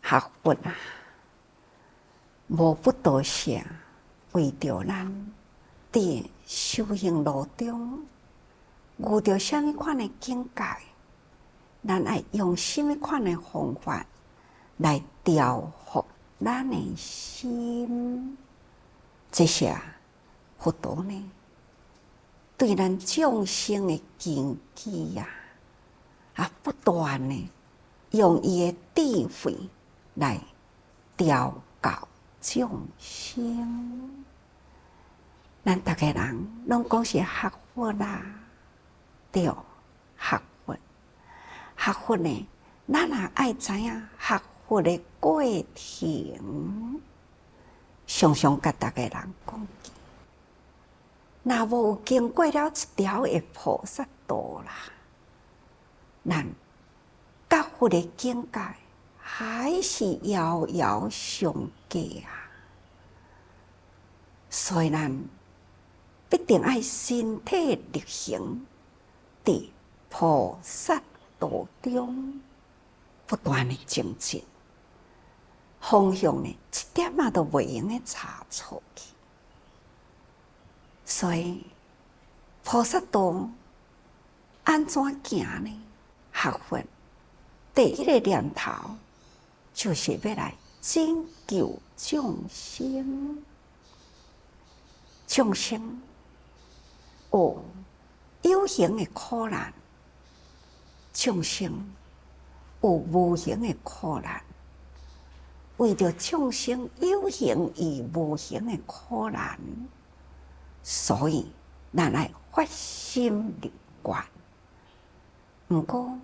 学佛啊，无不多些，为着咱伫修行路中遇到什么款的境界，咱爱用什么款的方法来调伏咱的心。这些佛陀呢，对咱众生的根基不断的用伊的智慧来调教众生。咱大家人拢讲是学佛啦，对，学佛。学佛呢，咱也爱知影学佛的过程。常常甲大家人讲，若无经过了一条的菩萨道啦，咱甲佛的境界还是遥遥相隔啊！所以咱必定爱身体力行，伫菩萨道中不断的精进，方向呢一点都袂用的差错去。所以菩萨道安怎行呢？学佛第一个念头就是要来拯救众生。众生有形的苦难，众生有无形的苦难。为着众生有形与无形的苦难，所以咱来发心立愿。不过，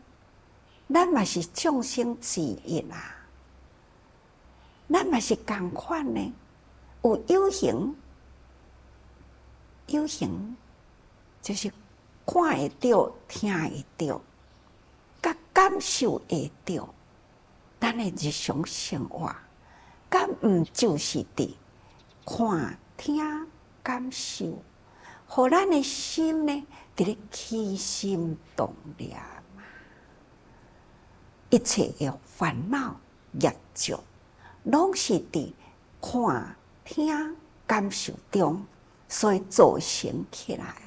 咱嘛是众生之一啊，咱嘛是同款呢，有形就是看会到、听会到、甲感受会到，咱的日常生活，敢毋就是伫看、听、感受，互咱的心呢，伫咧起心动念嘛。一切的烦恼业障，拢是伫看、听、感受中，所以造成起来啊。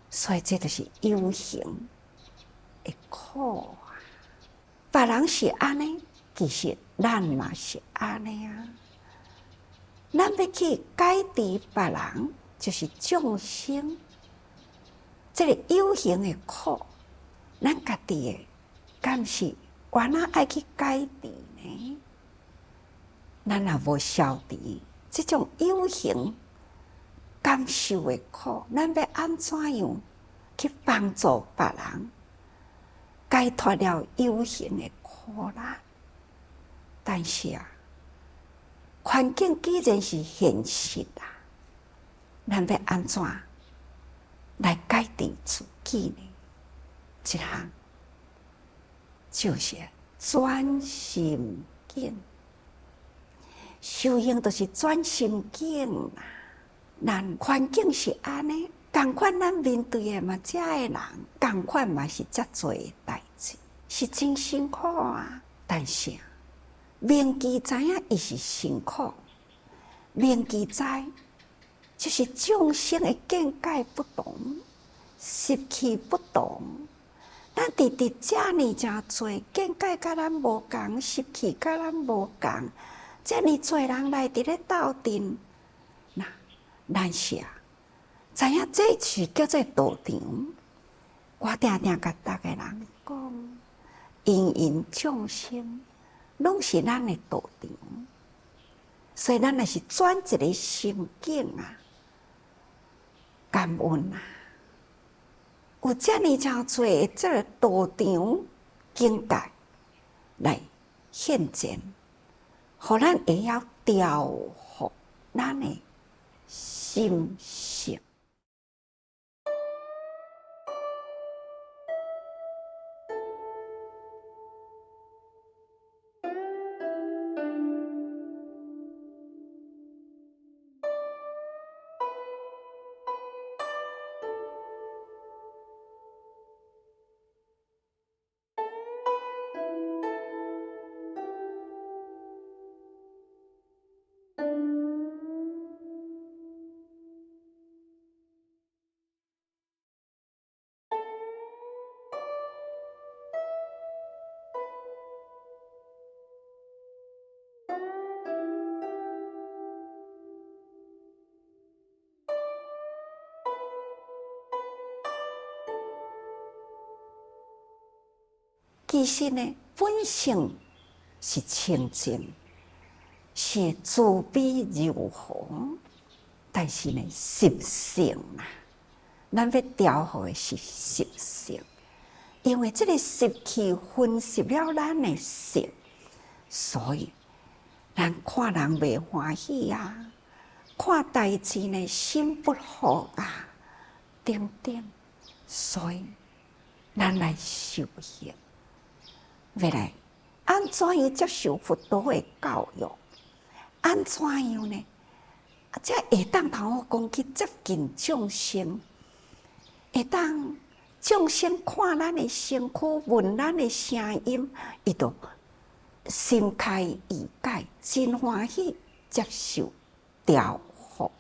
所以这就是有形的苦啊。别人是安尼，其实咱嘛是安尼啊。咱要去改治别人，就是众生。这个有形的苦，咱家己的敢是原来爱去改治呢？咱若无消除这种有形感受的苦，咱要安怎样去帮助别人解脱了有形的苦难？但是环境既然是现实咱要安怎来改变自己呢？一项就是转心境。修行就是转心境啦。咱环境是安尼，同款咱面对的嘛，遮的人同款嘛是遮多的代志，是真辛苦啊。但是明记知影伊是辛苦，明记知就是众生的见解不同，习气不同。咱伫遮尔真多见解，甲咱无共，习气甲咱无共。遮尔多人来伫咧斗阵，咱是知影这是叫做道场。我定定甲逐个人讲，芸众生拢是咱的道场，所以咱若是转一个心境感恩有遮尔真多这个道场境界来现前。互咱会晓调伏咱的心性。其实呢，本性是清净，是慈悲柔和，但是呢，习性啊，咱要调和的是习性，因为这个习气分析了咱的性，所以咱看人袂欢喜啊，看代志呢心不服啊，等等，所以咱来修行，要来安怎样接受佛陀的教育？安怎样呢？才会当头讲去接近众生，会当众生看咱的身躯，闻咱的声音，伊就心开意解，真欢喜接受调伏。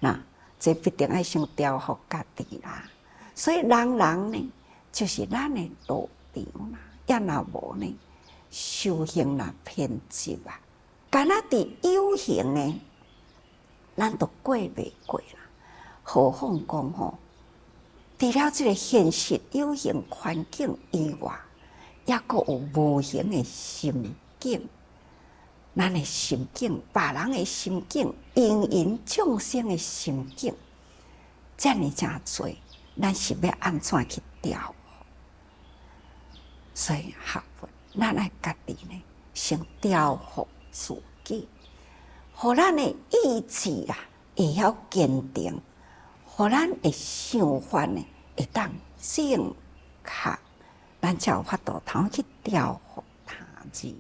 那这必定要先调伏家己啦。所以人人呢，就是咱的道场啦。也若无呢，修行若偏执啊，敢若伫有形呢，咱都过袂过啦。何况讲吼，除了这个现实有形环境以外，也阁有无形的心境。咱的心境，别人的心境，芸众生的心境，遮尔真多，咱是要安怎去调？所以学佛，咱爱家己呢，先调伏自己，互咱的意志啊会晓坚定，互咱的想法呢会当正确，咱才有法度通去调伏他人。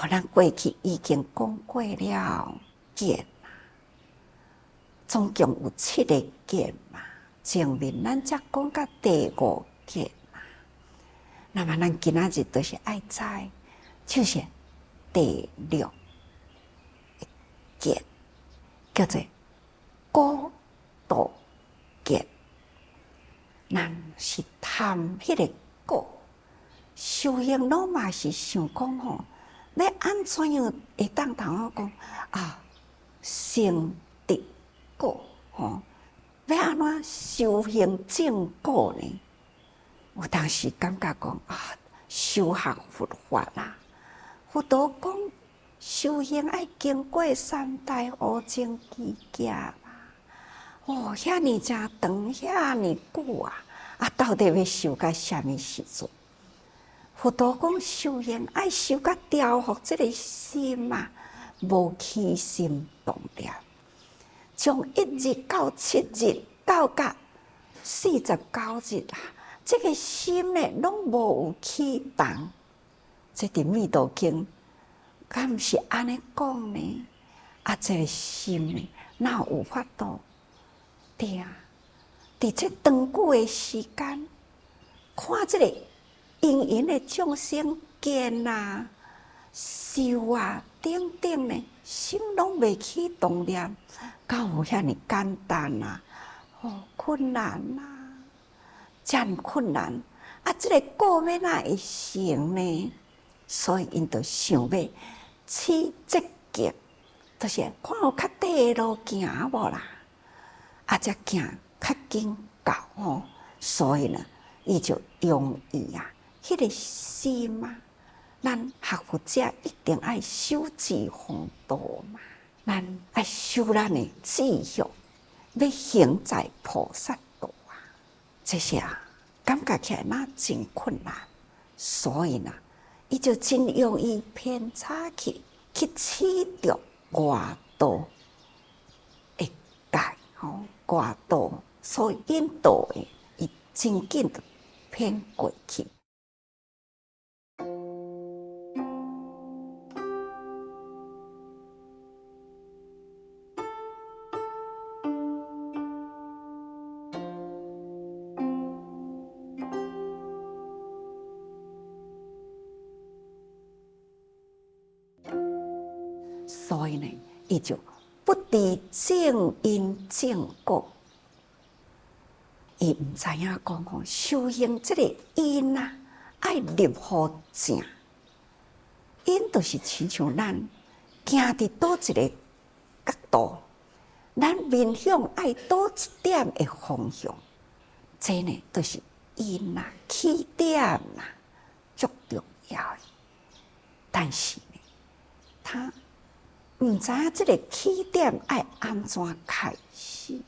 咱过去已经讲过了见，总共有7个见嘛。前面咱才讲到第5见嘛。那么咱今仔日都是爱知，就是第6个见，叫做孤独见。咱是谈迄个孤，修行老嘛是想讲吼。要安怎样会当头讲啊？成得果吼，要安怎修行正果呢？有当时感觉讲啊，修学佛法啦，佛陀讲修行爱经过3代无情期劫嘛。哦，遐尼真长，遐尼久啊！啊，到底要修到什么时阵？佛陀讲修行爱修甲调伏这个心啊，无起心动念，从1日到7日到甲49日啊，这个心呢拢无有起动。这伫《弥陀经》敢毋是安尼讲呢？啊，这个心呢，哪有法度？对啊，伫这长久的时间，看这个。芸的众生见啊、修啊等等呢，心拢未起动念，敢有遐尼简单啊？哦，困难啊，真困难啊！这个果要哪会成呢？所以因就想要起积极，就是看有较短的路行无啦，啊，才行较紧到吼。所以呢，伊就容易啊。迄个心啊，咱学佛者一定爱修持风度嘛，咱爱修咱的志向，要行在菩萨道啊。这些啊，感觉起来那真困难，所以呢，伊就真容易偏差去取着外道的界吼，外道所引导的，伊真紧就偏过去。所以呢，伊就不知正因正果。伊毋知影讲吼，修行这个因啊，爱立好正。因就是亲像咱行伫倒一个角度，咱面向爱倒一点的方向，这呢就是因啊，起点啊，足重要的。但是呢，他毋知影这个起点爱安怎开始，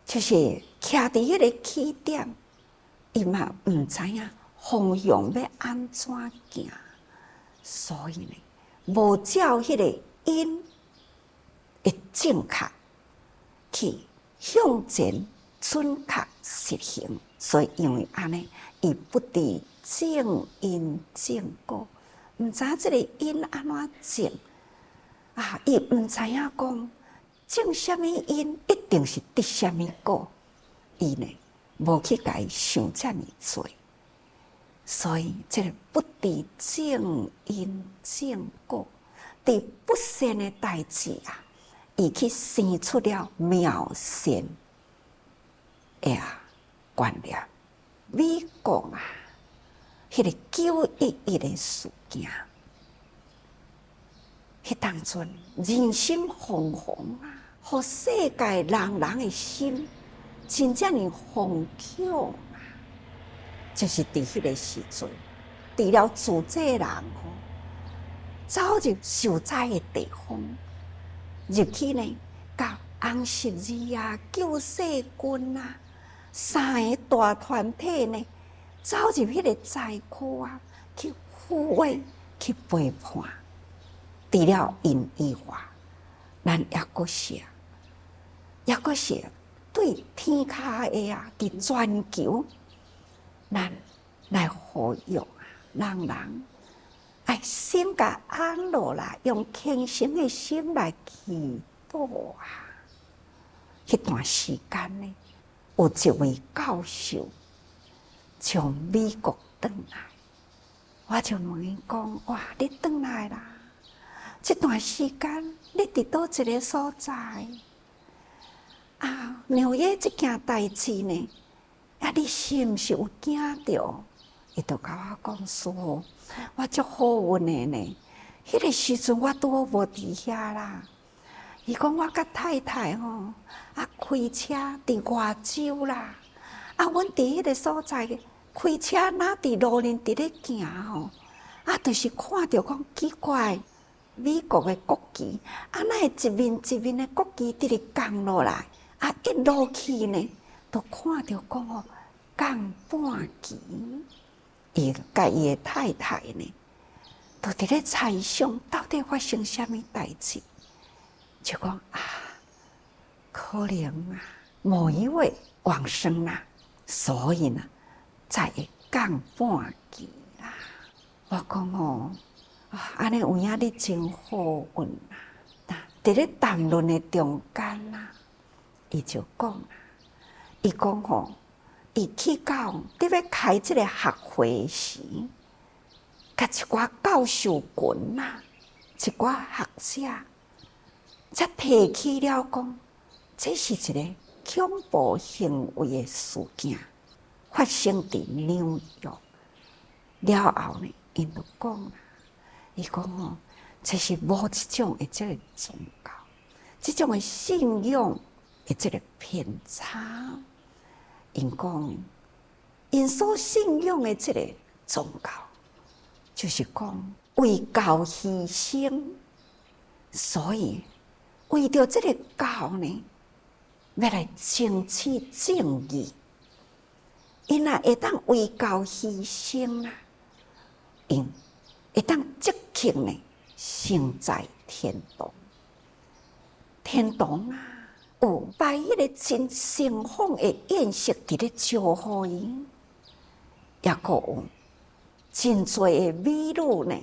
就是徛伫迄个起点，伊嘛毋知影方向要安怎行，所以呢，无照迄个因的正确去向前准确实行，所以因为安尼，伊不知正因正果，毋知这个因安怎正啊，伊毋知影讲种什么因一定是得什么果，伊呢无去甲伊想遮尔多。所以，这个不知正因正果，伫不善的代志啊，伊去生出了妙善的观念。美国啊，迄个911的事件，迄当阵人心惶惶啊，互世界人的心真正的惶恐。就是伫迄个时阵，除了自济人走入受灾的地方，入去呢，甲红十字啊、救世军啊，3个大团体呢，走入迄个灾区啊，去抚慰、去陪伴。除了因以外，咱也阁是对天下的啊，伫全球。咱来呼吁啊，人爱心甲安落来，用虔诚的心来祈祷啊。迄段时间呢，有一位教授从美国回来，我就问伊讲：哇，你回来啦？这段时间你伫倒一个所在？啊，纽约这件代志呢？啊！你是毋是有惊着？伊就甲我讲说，我足好运的呢。迄个时阵我拄好无伫遐啦。伊讲我甲太太啊开车伫外州啦。阮伫迄个所在开车哪伫路面伫咧行就是看着讲奇怪，美国的国旗哪会一面一面的国旗伫咧降落来一落去呢？都看到讲降半旗，伊甲伊的太太呢，都伫咧猜想到底发生什么代志，就讲可能某一位往生啦，所以呢，才会降半旗啦。我讲安尼有影你真好运啦！伫咧谈论的中间啦，伊就讲伊讲伊去到伫要开这个学会时，甲一寡教授群一寡学者，才提起了讲，这是一个恐怖行为的事件，发生伫纽约。了后呢，因就讲伊讲这是无这种的这个宗教，这种的信仰的这个偏差。因讲，因所信仰的这个宗教，就是讲为教牺牲，所以为着这个教呢，要来争取正义。因会当为教牺牲因会当即刻呢，生在天堂。天堂有摆迄个真盛况的宴席伫咧招呼伊，也阁有真侪的美女呢，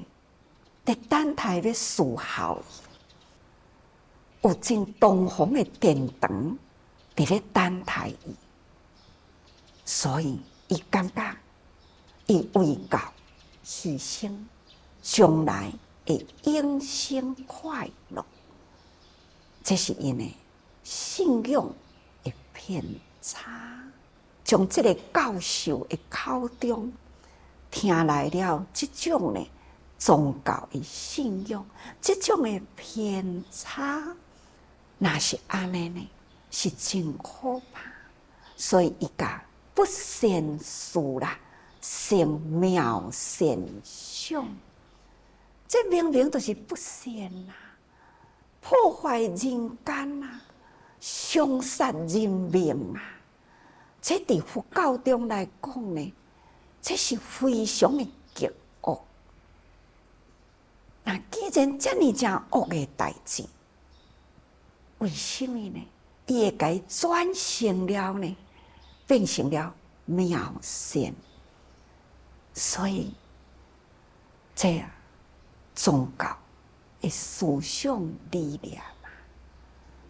伫等待要侍候伊，有真东方的殿堂伫咧等待伊，所以伊感觉伊为教牺牲，将来会永生快乐。这是因为信仰的偏差，从这个教授的口中听来了这种的宗教的信仰，这种的偏差，那是安尼呢，是真可怕。所以伊甲不善事啦，成妙善想，这明明就是不善啦，破坏人间啦，伤杀人命啊！这伫佛教中来讲呢，这是非常的极恶。那既然这么正恶的代志，为什么呢？伊会甲伊转成了呢？变成了妙善，所以这宗教的思想理念啊，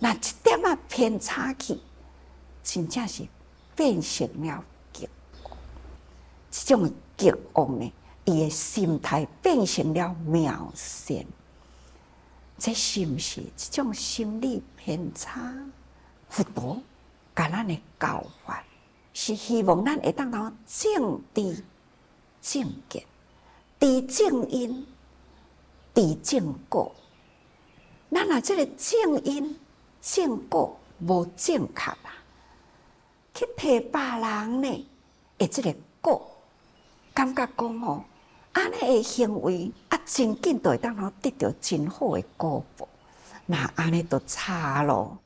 那一点啊偏差去，真正是变成了极恶。这种极恶呢，伊的心态变成了妙善，这是不是这种心理偏差？佛陀甲咱的教法，是希望咱会当到正知正见，知正因，知正果。咱若这个正因正果无正确啦，去替别人呢，会这个果，感觉讲哦，安尼的行为啊，真紧就会当到得到真好的果报，那安尼就差咯。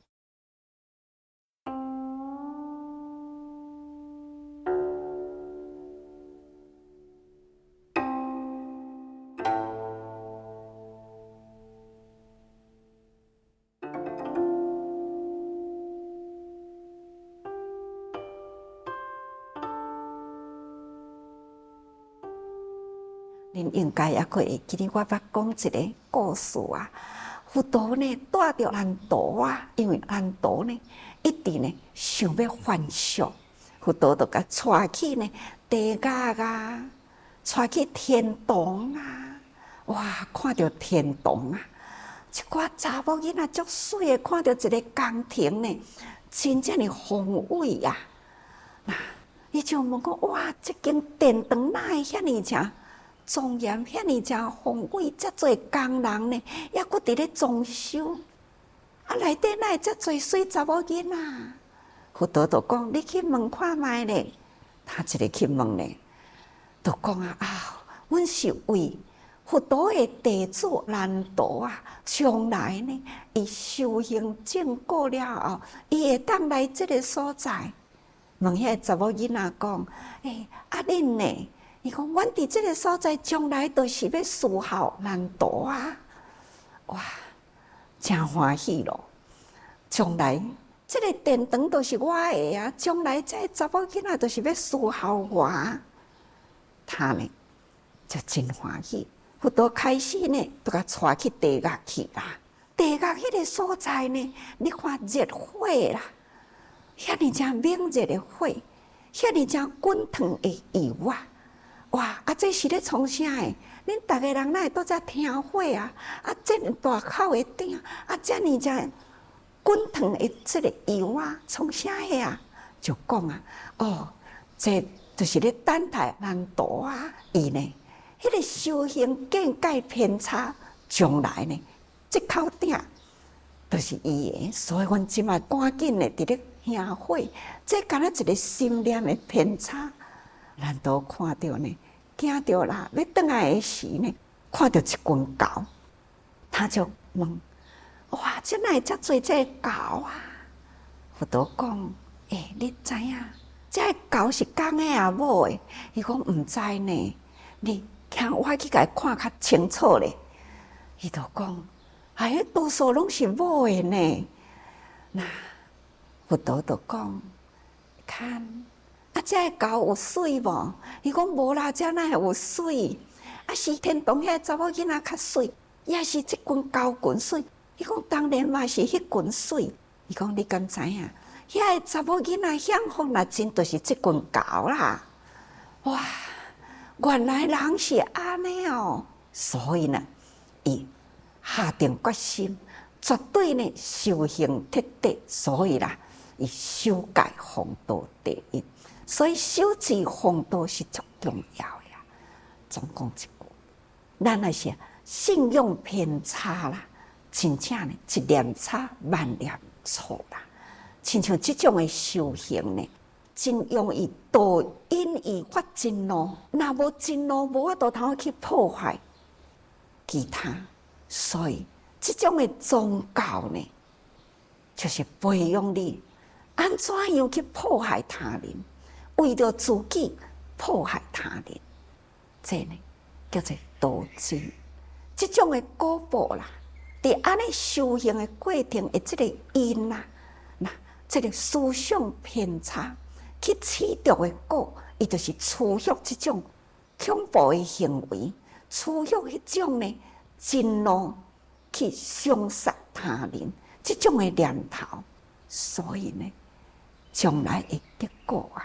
恁应该也可会记得我捌讲一个故事啊。佛陀呢带着难陀啊，因为难陀呢一直呢想要还俗，佛陀就甲带去呢地狱啊，带去天堂啊。哇，看到天堂啊，一寡查某囡仔足水的，看到一个宫廷呢，真正的宏伟啊！那伊就问讲：哇，这间殿堂哪会遐尼正庄严，遐尼正宏伟，遮侪工人呢，抑佫伫咧装修，啊，内底哪会遮侪水查某囡仔？佛陀就讲：你去问看觅咧。他一个去问咧，就讲啊，阮是为佛陀的弟子难陀啊，将来呢，伊修行正果了后，伊会当来这个所在。问遐查某囡仔讲：啊恁呢？伊讲：阮伫这个所在，将来就是要侍候难陀啊！哇，真欢喜咯！将来这个殿堂就是我的啊！将来这查某囡仔就是要侍候我。他呢就真欢喜。佛陀开始呢，就甲带去地狱去啦。地狱迄个所在呢，你看热火啦，遐尼正猛热的火，遐尼正滚烫的油啊！哇！啊，这是咧创啥诶？恁逐个人哪会倒遮听火啊？啊，这大口的鼎，啊，遮尼正滚烫的这个油啊，创啥个啊？就讲啊，哦，这就是咧等待难陀啊，伊呢，迄个修行境界偏差，将来呢，这口鼎就是伊的，所以阮即马赶紧的伫咧行火，这敢若一个心念的偏差。难道看到呢？惊到啦！要转来的时呢，看到一根镐，他就问：哇，这哪会遮多这镐啊？佛陀讲：你知影？这镐是公的啊，母的？伊讲毋知呢。你听我去甲伊看较清楚咧。伊就讲：多数拢是母的呢。那佛陀就讲：看。啊，这狗有水无？伊讲无啦，这哪会有水？啊，是天堂遐查某囡仔较水，也是即根狗滚水。伊讲当然嘛是迄根水。伊讲你敢知影？遐个查某囡仔享福若真就是即根狗啦。哇，原来人是安尼哦。所以呢，伊下定决心，绝对呢修行彻底，所以啦，伊修戒防道第一。所以修持防道是足重要的呀。总讲一句，咱那些信用偏差啦，真正呢一念差，万念错啦。亲像这种的修行呢，真容易导因而发真怒。若无真怒，无法度通去破坏其他。所以这种的宗教呢，就是培养你安怎样去破坏他人，为着自己破坏他人，这呢叫做道真。这种的果报啦，伫安尼修行的过程的这个因啦，这个思想偏差去取得的果，伊就是持续这种恐怖的行为，持续迄种呢真怒去伤杀他人，这种的念头，所以呢，将来的结果啊，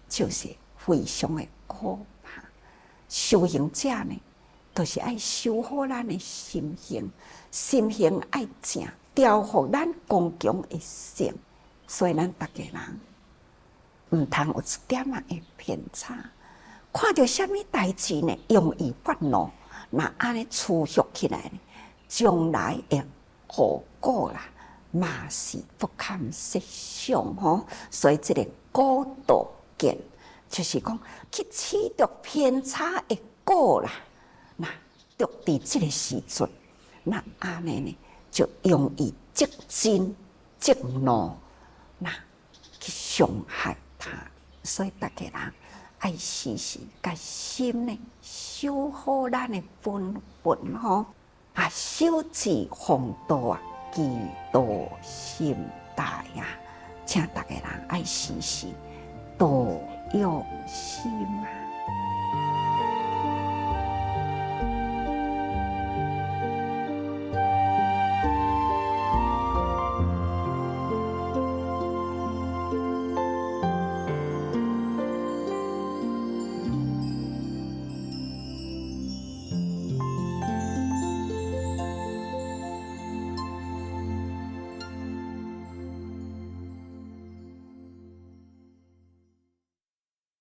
就是非常的可怕。修行者呢，就是爱修好咱的心性，心性爱正，调伏咱刚强的性。所以咱大家人唔通有一点仔的偏差，看到什么代志呢，容易发怒，那安尼持续起来呢，将来的后果啦，嘛是不堪设想吼。所以这个果道见，就是讲去取得偏差的果啦，那得伫这个时阵，那安尼呢就容易积真积怒。那去伤害他，所以大家人爱时时甲心呢修好咱的本分吼，修持防道啊，祈祷心大呀，请大家人爱时时多用心啊。